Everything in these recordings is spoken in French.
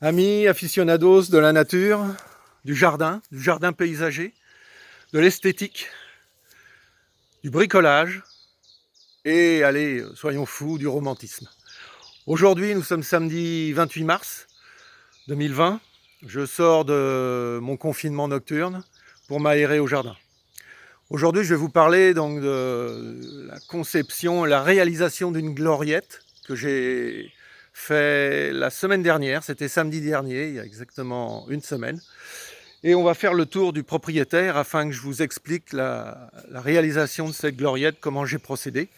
Amis aficionados de la nature, du jardin paysager, de l'esthétique, du bricolage et, allez, soyons fous, du romantisme. Aujourd'hui, nous sommes samedi 28 mars 2020. Je sors de mon confinement nocturne pour m'aérer au jardin. Aujourd'hui, je vais vous parler donc de la conception et la réalisation d'une gloriette que j'ai fait la semaine dernière. C'était samedi dernier, il y a exactement une semaine. Et on va faire le tour du propriétaire afin que je vous explique la réalisation de cette gloriette, comment j'ai procédé.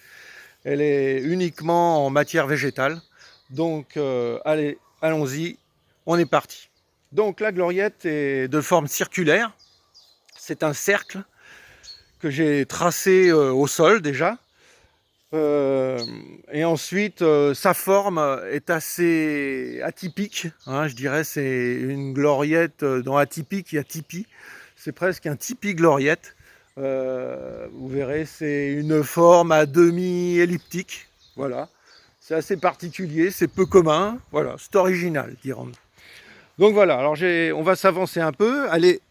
Elle est uniquement en matière végétale. Donc, allez, allons-y, on est parti. Donc la gloriette est de forme circulaire. C'est un cercle que j'ai tracé au sol déjà. Et ensuite, sa forme est assez atypique. Hein, je dirais c'est une gloriette dans atypique, il y a tipi. C'est presque un tipi gloriette. Vous verrez, c'est une forme à demi elliptique. Voilà. C'est assez particulier, c'est peu commun. Voilà, c'est original, dirons-nous. Donc voilà, alors on va s'avancer un peu. Elle est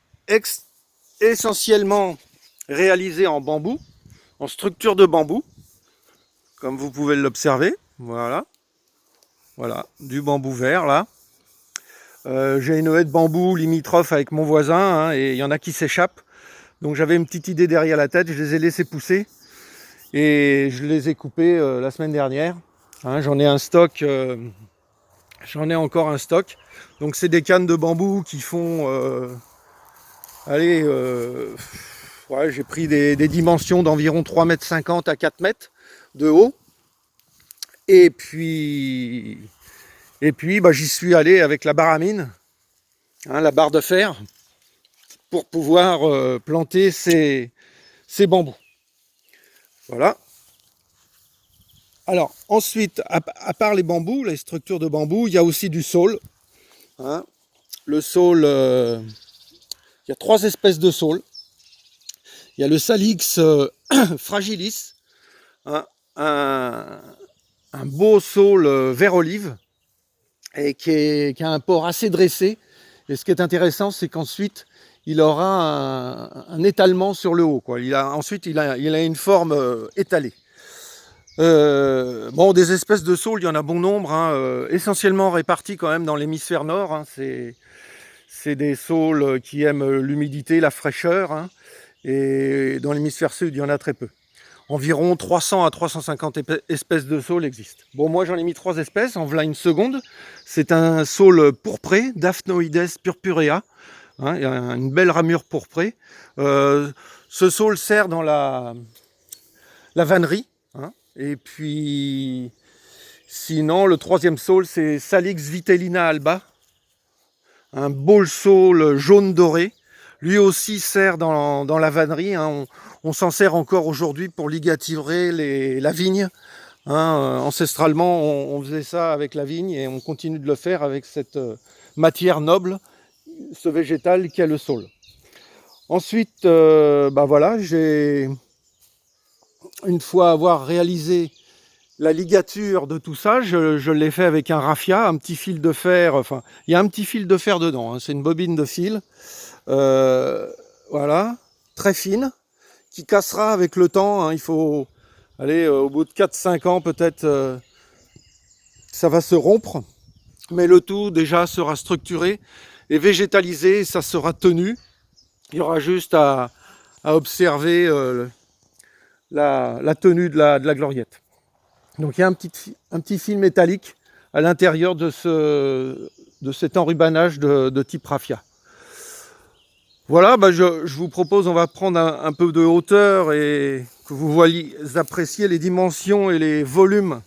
essentiellement réalisée en bambou, en structure de bambou, comme vous pouvez l'observer. Voilà, voilà, du bambou vert là. J'ai une haie de bambou limitrophe avec mon voisin, hein, et il y en a qui s'échappent. Donc j'avais une petite idée derrière la tête, je les ai laissés pousser et je les ai coupés la semaine dernière. Hein, j'en ai un stock, j'en ai encore un stock. Donc c'est des cannes de bambou qui font, allez, ouais, j'ai pris des dimensions d'environ 3,50 m à 4 mètres de haut. Et puis bah, j'y suis allé avec la baramine, hein, la barre de fer, pour pouvoir planter ces bambous. Voilà. Alors ensuite, à part les bambous, les structures de bambou, il y a aussi du saule. Hein. Le saule, il y a 3 espèces de saule. Il y a le Salix fragilis, hein, un beau saule vert olive et qui a un port assez dressé. Et ce qui est intéressant, c'est qu'ensuite, il aura un étalement sur le haut, quoi. Ensuite, il a une forme étalée. Bon, des espèces de saules, il y en a bon nombre, hein, essentiellement répartis quand même dans l'hémisphère nord. Hein, c'est des saules qui aiment l'humidité, la fraîcheur, hein, et dans l'hémisphère sud, il y en a très peu. Environ 300 à 350 espèces de saules existent. Bon, moi j'en ai mis 3 espèces, en voilà une seconde. C'est un saule pourpré, Daphnoides purpurea. Hein, il y a une belle ramure pourprée. Ce saule sert dans la vannerie. Hein, et puis, sinon, le 3e saule, c'est Salix vitellina alba. Un beau saule jaune doré. Lui aussi sert dans la vannerie. Hein. On s'en sert encore aujourd'hui pour ligaturer la vigne. Hein. Ancestralement, on faisait ça avec la vigne et on continue de le faire avec cette matière noble, ce végétal qu'est le saule. Ensuite, bah voilà, une fois avoir réalisé la ligature de tout ça, je l'ai fait avec un raffia, un petit fil de fer. Enfin, il y a un petit fil de fer dedans. Hein. C'est une bobine de fil. Voilà, très fine, qui cassera avec le temps. Hein. Il faut aller au bout de 4-5 ans peut-être, ça va se rompre, mais le tout déjà sera structuré et végétalisé, ça sera tenu. Il y aura juste à observer la tenue de la gloriette. Donc il y a un petit fil métallique à l'intérieur de cet enrubanage de type raffia. Voilà, bah je vous propose, on va prendre un peu de hauteur et que vous voyez apprécier les dimensions et les volumes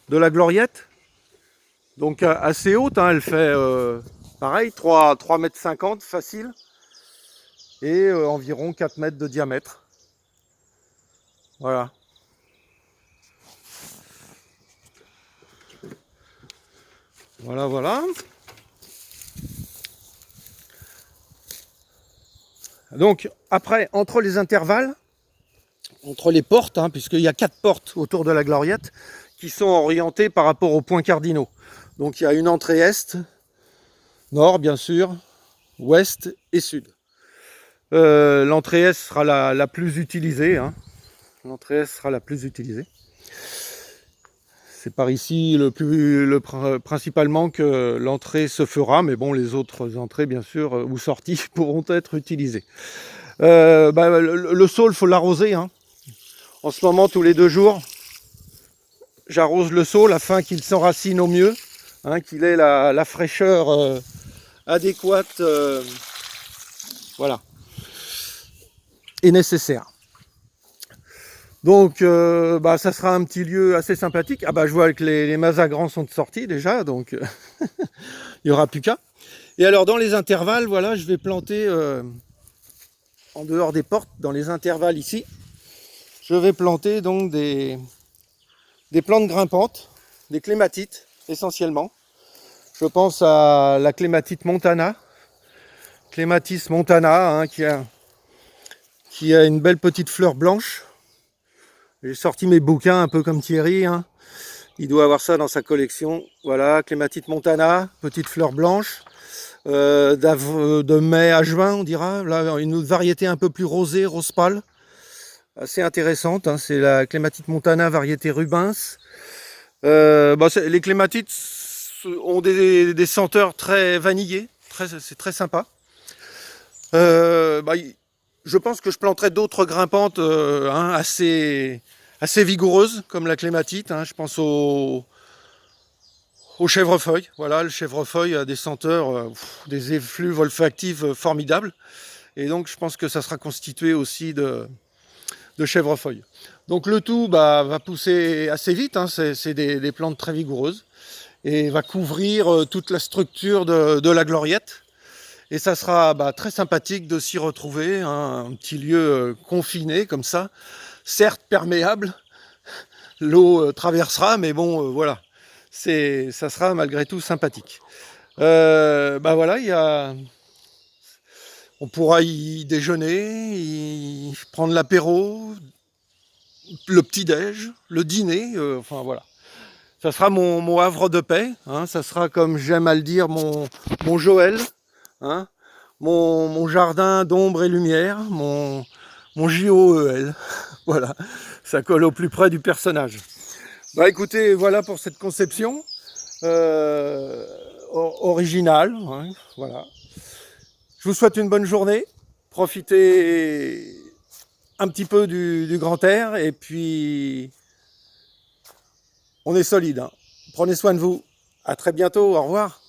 de la gloriette. Donc assez haute, hein, elle fait pareil, 3,50 m facile et environ 4 mètres de diamètre. Voilà. Voilà, voilà. Donc après, entre les intervalles, entre les portes, hein, puisqu'il y a 4 portes autour de la gloriette qui sont orientées par rapport aux points cardinaux. Donc il y a une entrée est, nord bien sûr, ouest et sud. L'entrée est sera la plus utilisée, hein. L'entrée est sera la plus utilisée. C'est par ici principalement que l'entrée se fera, mais bon, les autres entrées, bien sûr, ou sorties pourront être utilisées. Le saule, il faut l'arroser, hein. En ce moment, tous les 2 jours, j'arrose le saule afin qu'il s'enracine au mieux, hein, qu'il ait la fraîcheur adéquate, voilà, et nécessaire. Donc, ça sera un petit lieu assez sympathique. Ah je vois que les mazagrans sont sortis déjà, donc il n'y aura plus qu'à. Et alors, dans les intervalles, voilà, je vais planter, en dehors des portes, dans les intervalles ici, je vais planter donc des plantes grimpantes, des clématites essentiellement. Je pense à la clématite montana, Clématis montana, hein, qui a une belle petite fleur blanche. J'ai sorti mes bouquins un peu comme Thierry, hein. Il doit avoir ça dans sa collection. Voilà, clématite montana, petite fleur blanche, de mai à juin, on dira. Là, une variété un peu plus rosée, rose pâle, assez intéressante, hein. C'est la clématite montana, variété Rubens. Les clématites ont des senteurs très vanillées, c'est très sympa. Je pense que je planterai d'autres grimpantes, hein, assez vigoureuses, comme la clématite, hein. Je pense au chèvrefeuille. Voilà, le chèvrefeuille a des senteurs, des effluves olfactifs formidables. Et donc, je pense que ça sera constitué aussi de chèvrefeuille. Donc, le tout va pousser assez vite, hein. C'est des plantes très vigoureuses. Et va couvrir toute la structure de la gloriette. Et ça sera très sympathique de s'y retrouver, hein, un petit lieu confiné comme ça, certes perméable, l'eau traversera, mais bon, voilà, ça sera malgré tout sympathique. Voilà, on pourra y déjeuner, y prendre l'apéro, le petit-déj, le dîner, enfin voilà. Ça sera mon havre de paix, hein, ça sera, comme j'aime à le dire, mon Joël, hein, mon jardin d'ombre et lumière, mon JOEL. Voilà, ça colle au plus près du personnage. Écoutez, voilà pour cette conception originale, hein, voilà. Je vous souhaite une bonne journée. Profitez un petit peu du grand air et puis on est solide, hein. Prenez soin de vous. À très bientôt. Au revoir.